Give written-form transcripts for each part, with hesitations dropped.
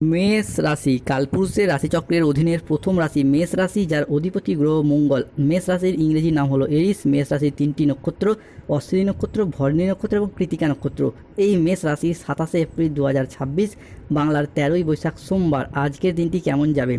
মেষ রাশি কালপুরুষের রাশিচক্রের অধীনের প্রথম রাশি মেষ রাশি, যার অধিপতি গ্রহ মঙ্গল। মেষ রাশির ইংরেজি নাম হলো এরিস। মেষ রাশির তিনটি নক্ষত্র: অশ্বিনী নক্ষত্র, ভরণী নক্ষত্র এবং কৃতিকা নক্ষত্র। এই মেষ রাশি 27 এপ্রিল 2026, বাংলার 13ই বৈশাখ সোমবার। আজকের দিনটি কেমন যাবে?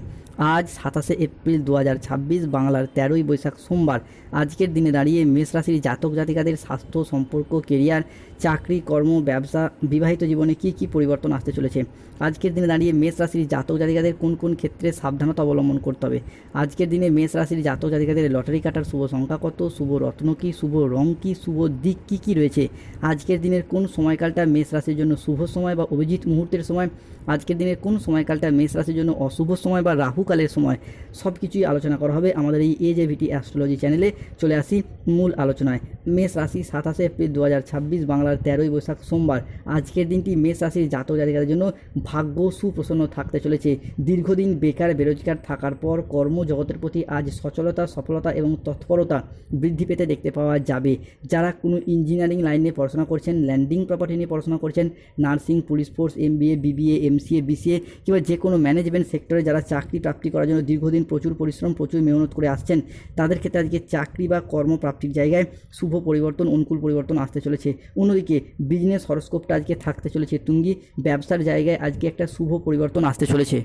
আজ 27 এপ্রিল 2026, বাংলার 13ই বৈশাখ সোমবার। আজকের দিনে দাঁড়িয়ে মেষ রাশির জাতক জাতিকাদের স্বাস্থ্য, সম্পর্ক, কেরিয়ার, চাকরি, কর্ম, ব্যবসা, বিবাহিত জীবনে কী কী পরিবর্তন আসতে চলেছে? আজকের দিনে দাঁড়িয়ে মেষ রাশির জাতক জাতিকাদের কোন কোন ক্ষেত্রে সাবধানতা অবলম্বন করতে হবে? আজকের দিনে মেষ রাশির জাতক জাতিকাদের লটারি কাটার শুভ সংখ্যা কত? শুভ রত্ন কী? শুভ রং কী? শুভ দিক কী কী রয়েছে? আজকের দিনের কোন সময়কালটা মেষ রাশির জন্য শুভ সময় বা অভিজিৎ মুহূর্তের সময়? আজকের দিনের কোন সময়কালটা মেষ রাশির জন্য অশুভ সময় বা রাহুকালের সময়? সব কিছুই আলোচনা করা হবে আমাদের এই AJVT অ্যাস্ট্রোলজি চ্যানেলে। চলে আসি মূল আলোচনায়। মেষ রাশি 27 এপ্রিল 2026, বাংলার 13ই বৈশাখ সোমবার। আজকের দিনটি মেষ রাশির জাতক জাতিকাদের জন্য ভাগ্য সুপ্রসন্ন থাকতে চলেছে। দীর্ঘদিন বেকার বেরোজগার থাকার পর কর্মজগতের প্রতি আজ সচলতা, সফলতা এবং তৎপরতা বৃদ্ধি পেতে দেখতে পাওয়া যাবে। যারা কোনো ইঞ্জিনিয়ারিং লাইনে পড়াশোনা করছেন, ল্যান্ডিং প্রপার্টি নিয়ে পড়াশোনা করছেন, nursing, police force, MBA, BBA, MCA, BCA কিংবা যে কোনো ম্যানেজমেন্ট সেক্টরে যারা চাকরি প্রাপ্তি করার জন্য দীর্ঘদিন প্রচুর পরিশ্রম, প্রচুর মেহনত করে আসছেন, তাদের ক্ষেত্রে আজকে চাকরি বা কর্মপ্রাপ্তির জায়গায় শুভ পরিবর্তন, অনুকূল পরিবর্তন আসতে চলেছে। অন্যদিকে বিজনেস হরস্কোপটা আজকে থাকতে চলেছে তুঙ্গি। ব্যবসার জায়গায় আজকে একটা শুভ পরিবর্তন আসতে চলেছে।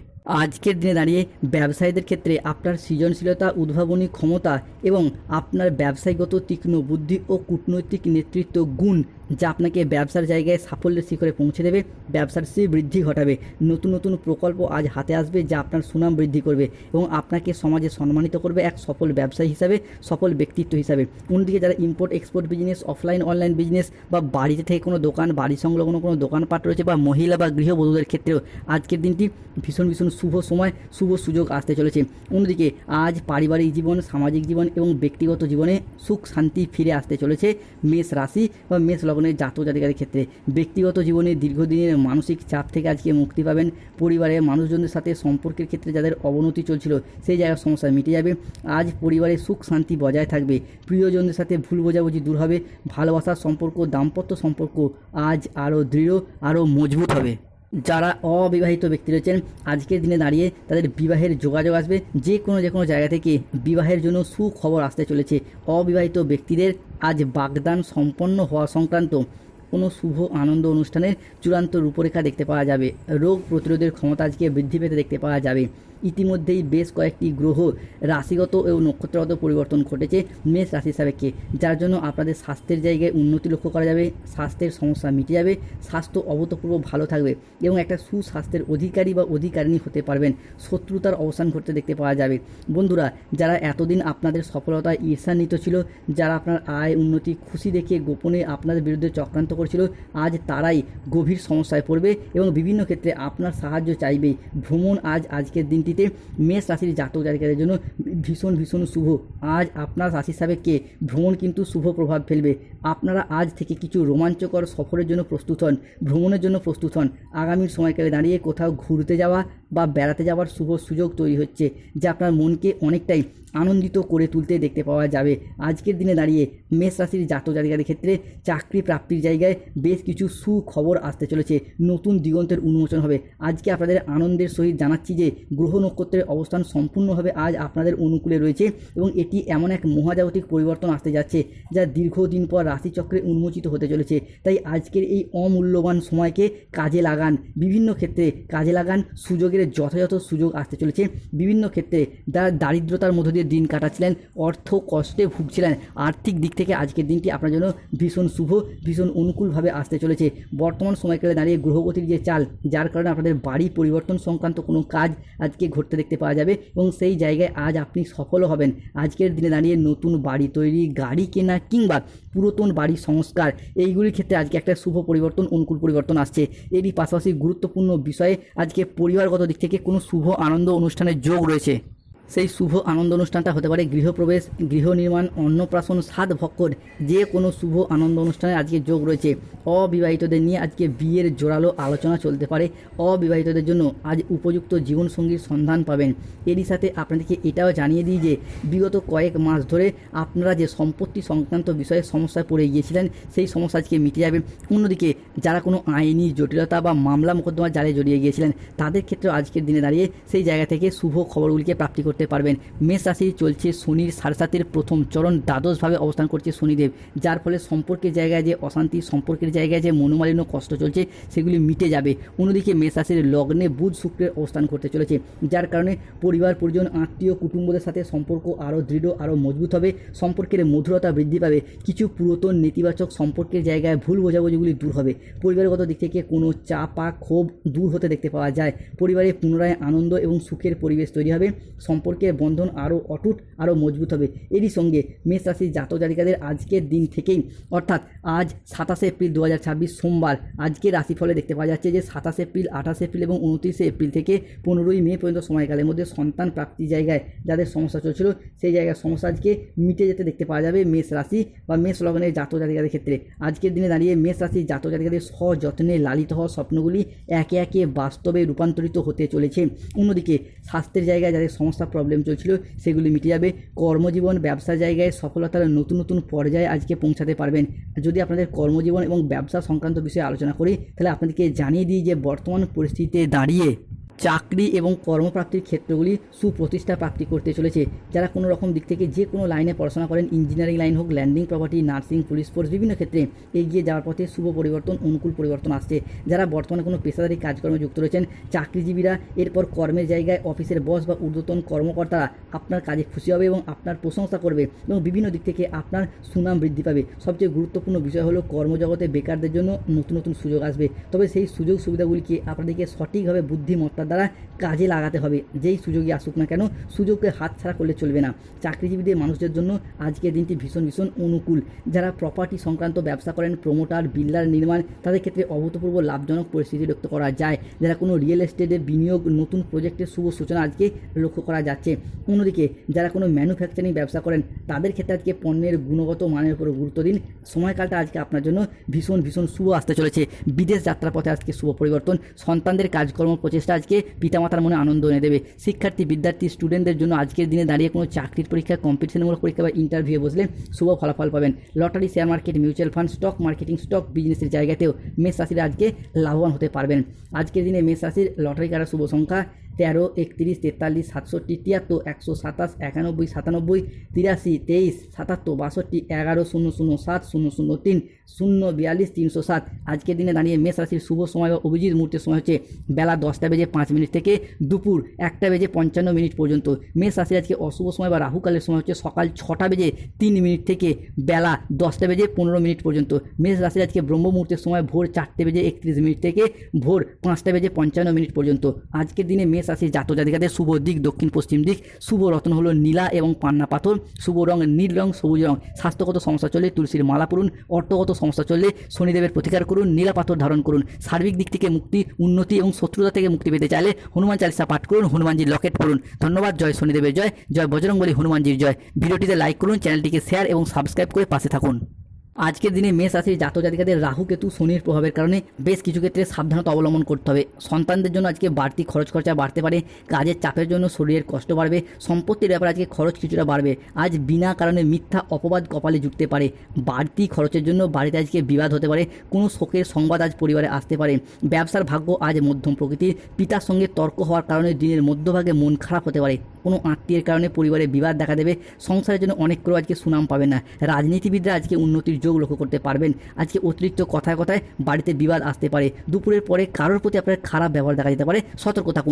আজকের দিনে দাঁড়িয়ে ব্যবসায়ীদের ক্ষেত্রে আপনার সৃজনশীলতা, উদ্ভাবনী ক্ষমতা এবং আপনার ব্যবসায়িকগত তীক্ষ্ণ বুদ্ধি ও কূটনৈতিক নেতৃত্ব গুণ, যা আপনাকে ব্যবসার জায়গায় সাফল্যের শিখরে পৌঁছে দেবে, ব্যবসার বৃদ্ধি ঘটাবে। নতুন নতুন প্রকল্প আজ হাতে আসবে, যা আপনার সুনাম বৃদ্ধি করবে এবং আপনাকে সমাজে সম্মানিত করবে এক সফল ব্যবসায়ী হিসাবে, সফল ব্যক্তিত্ব হিসাবে। অন্যদিকে যারা import export business, offline online business বা বাড়িতে থেকে কোনো দোকান, বাড়ি সংলগ্ন কোনো দোকানপাট রয়েছে বা মহিলা বা গৃহবধূদের ক্ষেত্রেও আজকের দিনটি ভীষণ ভীষণ শুভ সময়, শুভ সুযোগ আসতে চলেছে। অন্যদিকে আজ পারিবারিক জীবন, সামাজিক জীবন এবং ব্যক্তিগত জীবনে সুখ শান্তি ফিরে আসতে চলেছে মেষ রাশি বা মেষ লগ্নের জাতক জাতিকাদের ক্ষেত্রে। ব্যক্তিগত জীবনে দীর্ঘদিনের মানসিক চাপ থেকে আজকে মুক্তি পাবেন। পরিবারের মানুষজনদের সাথে সম্পর্কের ক্ষেত্রে যাদের অবনতি চলছিল, সেই জায়গার সমস্যা মিটে যাবে। আজ পরিবারে সুখ শান্তি বজায় থাকবে। প্রিয়জনদের সাথে ভুল বোঝাবুঝি দূর হবে। ভালোবাসার সম্পর্ক, দাম্পত্য সম্পর্ক আজ আরও দৃঢ়, আরও মজবুত হবে। যারা অবিবাহিত ব্যক্তি রয়েছেন, আজকের দিনে দাঁড়িয়ে তাদের বিবাহের যোগাযোগ আসবে। যে কোনো জায়গা থেকে বিবাহের জন্য সুখবর আসতে চলেছে। অবিবাহিত ব্যক্তিদের আজ বাগদান সম্পন্ন হওয়া সংক্রান্ত কোনো শুভ আনন্দ অনুষ্ঠানের চূড়ান্ত রূপরেখা দেখতে পাওয়া যাবে। রোগ প্রতিরোধের ক্ষমতা আজকে বৃদ্ধি পেতে দেখতে পাওয়া যাবে। ইতিমধ্যেই বেশ কয়েকটি গ্রহ রাশিগত ও নক্ষত্রগত পরিবর্তন ঘটেছে মেষ রাশি সাপেক্ষে, যার জন্য আপনাদের স্বাস্থ্যের জায়গায় উন্নতি লক্ষ্য করা যাবে। স্বাস্থ্যের সমস্যা মিটে যাবে। স্বাস্থ্য অভূতপূর্ব ভালো থাকবে এবং একটা সুস্বাস্থ্যের অধিকারী বা অধিকারিণী হতে পারবেন। শত্রুতার অবসান ঘটতে দেখতে পাওয়া যাবে। বন্ধুরা, যারা এতদিন আপনাদের সফলতায় ঈর্ষান্বিত ছিল, যারা আপনার আয় উন্নতি খুশি দেখে গোপনে আপনাদের বিরুদ্ধে চক্রান্ত করছিল, আজ তারাই গভীর সমস্যায় পড়বে এবং বিভিন্ন ক্ষেত্রে আপনার সাহায্য চাইবে। ভ্রমণ আজকের দিনটিতে মেষ রাশির জাতক জাতিকাদের জন্য ভীষণ ভীষণ শুভ। আজ আপনার রাশি সাপেক্ষে ভ্রমণ কিন্তু শুভ প্রভাব ফেলবে। আপনারা আজ থেকে কিছু রোমাঞ্চকর সফরের জন্য প্রস্তুত হন, ভ্রমণের জন্য প্রস্তুত হন। আগামীর সময়কালে দাঁড়িয়ে কোথাও ঘুরতে যাওয়া বা বেড়াতে যাওয়ার শুভ সুযোগ তৈরি হচ্ছে, যা আপনার মনকে অনেকটাই আনন্দিত করে তুলতে দেখতে পাওয়া যাবে। আজকের দিনে দাঁড়িয়ে মেষ রাশির জাতক জাতিকাদের ক্ষেত্রে চাকরি প্রাপ্তির জায়গায় বেশ কিছু সুখবর আসতে চলেছে। নতুন দিগন্তের উন্মোচন হবে। আজকে আপনাদের আনন্দের সহিত জানাচ্ছি যে গ্রহ নক্ষত্রের অবস্থান সম্পূর্ণভাবে আজ আপনাদের অনুকূলে রয়েছে এবং এটি এমন এক মহাজাগতিক পরিবর্তন আসতে যাচ্ছে, যা দীর্ঘদিন পর রাশিচক্রে উন্মোচিত হতে চলেছে। তাই আজকের এই অমূল্যবান সময়কে কাজে লাগান, বিভিন্ন ক্ষেত্রে কাজে লাগান। সুযোগের যথাযথ সুযোগ আসতে চলেছে। বিভিন্ন ক্ষেত্রে যারা দারিদ্রতার মধ্য দিয়ে দিন কাটাচ্ছিলেন, অর্থ কষ্টে ভুগছিলেন, আর্থিক দিক থেকে আজকের দিনটি আপনার জন্য ভীষণ শুভ, ভীষণ অনুকূলভাবে আসতে চলেছে। বর্তমান সময়কালে দাঁড়িয়ে গ্রহগতির যে চাল, যার কারণে আপনাদের বাড়ি পরিবর্তন সংক্রান্ত কোনো কাজ আজকে ঘটতে দেখতে পাওয়া যাবে এবং সেই জায়গায় আজ আপনি সফলও হবেন। আজকের দিনে দাঁড়িয়ে নতুন বাড়ি তৈরি, গাড়ি কেনা কিংবা পুরাতন বাড়ির সংস্কার, এইগুলির ক্ষেত্রে আজকে একটা শুভ পরিবর্তন, অনুকূল পরিবর্তন আসছে। এরই পাশাপাশি গুরুত্বপূর্ণ বিষয়ে আজকে পরিবারগত দিক থেকে কোনো শুভ আনন্দ অনুষ্ঠানের যোগ রয়েছে। সেই শুভ আনন্দ অনুষ্ঠানটা হতে পারে গৃহপ্রবেশ, গৃহ নির্মাণ, অন্নপ্রাশন, সাধ ভক্ষণ, যে কোনো শুভ আনন্দ অনুষ্ঠানে আজকে যোগ রয়েছে। অবিবাহিতদের নিয়ে আজকে বিয়ের জোরালো আলোচনা চলতে পারে। অবিবাহিতদের জন্য আজ উপযুক্ত জীবনসঙ্গীর সন্ধান পাবেন। এরই সাথে আপনাদেরকে এটাও জানিয়ে দিই যে বিগত কয়েক মাস ধরে আপনারা যে সম্পত্তি সংক্রান্ত বিষয়ে সমস্যায় পড়ে গিয়েছিলেন, সেই সমস্যা আজকে মিটে যাবে। অন্যদিকে যারা কোনো আইনি জটিলতা বা মামলা মোকদ্দমা জালে জড়িয়ে গিয়েছিলেন, তাদের ক্ষেত্রে আজকের দিনে দাঁড়িয়ে সেই জায়গা থেকে শুভ খবরগুলিকে প্রাপ্তি করতে পারবেন। মেষ রাশি চলছে শনির সাড়ে সাতের প্রথম চরণ, দ্বাদশভাবে অবস্থান করছে শনিদেব, যার ফলে সম্পর্কের জায়গায় যে অশান্তি, সম্পর্কের জায়গায় যে মনোমালিন্য, কষ্ট চলছে, সেগুলি মিটে যাবে। অন্যদিকে মেষ রাশির লগ্নে বুধ শুক্রের অবস্থান করতে চলেছে, যার কারণে পরিবার পরিজন, আত্মীয় কুটুম্বদের সাথে সম্পর্ক আরও দৃঢ়, আরও মজবুত হবে। সম্পর্কের মধুরতা বৃদ্ধি পাবে। কিছু পুরাতন নেতিবাচক সম্পর্কের জায়গায় ভুল বোঝাবুঝিগুলি দূর হবে। পরিবারগত দিক থেকে কোনো চাপা ক্ষোভ দূর হতে দেখতে পাওয়া যায়। পরিবারে পুনরায় আনন্দ এবং সুখের পরিবেশ তৈরি হবে। সম্পর্কের বন্ধন আরও অটুট, আরও মজবুত হবে। এরই সঙ্গে মেষ রাশির জাতক জাতিকাদের আজকের দিন থেকেই, অর্থাৎ আজ 27 এপ্রিল 2026 সোমবার, আজকে রাশিফলে দেখতে পাওয়া যাচ্ছে যে 27 এপ্রিল, 28 এপ্রিল এবং 29 এপ্রিল থেকে 15ই মে পর্যন্ত সময়কালের মধ্যে সন্তান প্রাপ্তি জায়গায় যাদের সমস্যা চলছিল, সেই জায়গায় সমস্যা আজকে মিটে যেতে দেখতে পাওয়া যাবে মেষ রাশি বা মেষ লগ্নের জাতক জাতিকাদের ক্ষেত্রে। আজকের দিনে দাঁড়িয়ে মেষ রাশির জাতক জাতিকাদের সযত্নে লালিত হওয়া স্বপ্নগুলি একে একে বাস্তবে রূপান্তরিত হতে চলেছে। অন্যদিকে স্বাস্থ্যের জায়গায় যাদের সমস্যা প্রবলেম চলছিল, সেগুলি মিটে যাবে। কর্মজীবন, ব্যবসা জায়গায় সফলতার নতুন নতুন পর্যায়ে আজকে পৌঁছাতে পারবেন। যদি আপনাদের কর্মজীবন এবং ব্যবসা সংক্রান্ত বিষয়ে আলোচনা করি, তাহলে আপনাদেরকে জানিয়ে দিই যে বর্তমান পরিস্থিতিতে দাঁড়িয়ে চাকরি এবং কর্মপ্রাপ্তির ক্ষেত্রগুলি সুপ্রতিষ্ঠা প্রাপ্তি করতে চলেছে। যারা কোনো রকম দিক থেকে যে কোনো লাইনে পড়াশোনা করেন, ইঞ্জিনিয়ারিং লাইন হোক, landing property, nursing, police force, বিভিন্ন ক্ষেত্রে এগিয়ে যাওয়ার পথে শুভ পরিবর্তন, অনুকূল পরিবর্তন আসছে। যারা বর্তমানে কোনো পেশাদারি কাজকর্মে যুক্ত রয়েছেন, চাকরিজীবীরা, এরপর কর্মের জায়গায় অফিসের বস বা ঊর্ধ্বতন কর্মকর্তারা আপনার কাজে খুশি হবে এবং আপনার প্রশংসা করবে এবং বিভিন্ন দিক থেকে আপনার সুনাম বৃদ্ধি পাবে। সবচেয়ে গুরুত্বপূর্ণ বিষয় হলো কর্মজগতে বেকারদের জন্য নতুন নতুন সুযোগ আসবে। তবে সেই সুযোগ সুবিধাগুলিকে আপনাদেরকে সঠিকভাবে বুদ্ধিমত্তার দ্বারা কাজে লাগাতে হবে। যেই সুযোগই আসুক না কেন, সুযোগকে হাতছাড়া করলে চলবে না। চাকরিজীবীদের মানুষদের জন্য আজকের দিনটি ভীষণ ভীষণ অনুকূল। যারা প্রপার্টি সংক্রান্ত ব্যবসা করেন, প্রমোটার, বিল্ডার, নির্মাণ, তাদের ক্ষেত্রে অভূতপূর্ব লাভজনক পরিস্থিতি লক্ষ্য করা যায়। যারা কোনো রিয়েল এস্টেটে বিনিয়োগ, নতুন প্রজেক্টের শুভ সূচনা আজকে লক্ষ্য করা যাচ্ছে। অন্যদিকে যারা কোনো ম্যানুফ্যাকচারিং ব্যবসা করেন, তাদের ক্ষেত্রে আজকে পণ্যের গুণগত মানের উপর গুরুত্ব দিন। সময়কালটা আজকে আপনার জন্য ভীষণ ভীষণ শুভ আসতে চলেছে। বিদেশ যাত্রার পথে আজকে শুভ পরিবর্তন। সন্তানদের কাজকর্ম প্রচেষ্টা আজকে পিতামাতার মনে আনন্দ এনে দেবে। শিক্ষার্থী, বিদ্যার্থী, স্টুডেন্টদের জন্য আজকের দিনে দাঁড়িয়ে কোনো চাকরির পরীক্ষা, কম্পিটিশনমূলক পরীক্ষা বা ইন্টারভিউ বসলে শুভ ফলাফল পাবেন। Lottery, share market, mutual fund, stock marketing, stock বিজনেসের জায়গাতেও মেষ রাশিরা আজকে লাভবান হতে পারবেন। আজকের দিনে মেষ রাশির লটারি কাটার শুভ সংখ্যা 13, 31, 43, 67, 73, 127, 91, 97, 83, 23, 77, 62, 11, 007, 003, 042, 307। আজকের দিনে দাঁড়িয়ে মেষ রাশির শুভ সময় বা অভিজিৎ মুহূর্তের সময় হচ্ছে বেলা 10:05 থেকে দুপুর 1:55 পর্যন্ত। মেষ রাশির আজকে অশুভ সময় বা রাহুকালের সময় হচ্ছে সকাল 6:03 থেকে বেলা 10:15 পর্যন্ত। মেষ রাশির আজকে ব্রহ্ম মুহূর্তের সময় ভোর 4:31 থেকে ভোর 5:55 পর্যন্ত। আজকের দিনে মেষ রাশির জাতক জাতিকাদের শুভ দিক দক্ষিণ পশ্চিম দিক। শুভ রত্ন হলো নীলা এবং পান্না পাথর। শুভ রং নীল রং, সবুজ রং। স্বাস্থ্যগত সমস্যা চললে তুলসীর মালা পড়ুন। অর্থগত সমস্যা চললে শনিদেবের প্রতিকার করুন, নীলা পাথর ধারণ করুন। সার্বিক দিক থেকে মুক্তি, উন্নতি এবং শত্রুতা থেকে মুক্তি পেতে চাইলে হনুমান চালিসা পাঠ করুন, হনুমানজির লকেট পড়ুন। ধন্যবাদ। জয় শনিদেবের জয়, জয় বজরংবলী হনুমানজির জয়। ভিডিওটিতে লাইক করুন, চ্যানেলটিকে শেয়ার এবং সাবস্ক্রাইব করে পাশে থাকুন। আজকের দিনে মেষ রাশির জাতক জাতিকাদের রাহু কেতু শনির প্রভাবের কারণে বেশ কিছু ক্ষেত্রে সাবধানতা অবলম্বন করতে হবে। সন্তানদের জন্য আজকে বাড়তি খরচ খরচা বাড়তে পারে। কাজের চাপের জন্য শরীরের কষ্ট বাড়বে। সম্পত্তির ব্যাপারে আজকে খরচ কিছুটা বাড়বে। আজ বিনা কারণে মিথ্যা অপবাদ কপালে জুটতে পারে। বাড়তি খরচের জন্য বাড়িতে আজকে বিবাদ হতে পারে। কোনো শোকের সংবাদ আজ পরিবারে আসতে পারে। ব্যবসার ভাগ্য আজ মধ্যম প্রকৃতির। পিতার সঙ্গে তর্ক হওয়ার কারণে দিনের মধ্যভাগে মন খারাপ হতে পারে। কোনো আত্মীয়ের কারণে পরিবারে বিবাদ দেখা দেবে। সংসারের জন্য অনেক করে আজকে সুনাম পাবেন না। রাজনীতিবিদরা আজকে উন্নতির যোগ লক্ষ্য করতে পারবেন। আজকে অতিরিক্ত কথায় কথায় বাড়িতে বিবাদ আসতে পারে। দুপুরের পরে কারোর প্রতি আপনার খারাপ ব্যবহার দেখা যেতে পারে। সতর্ক থাকুন।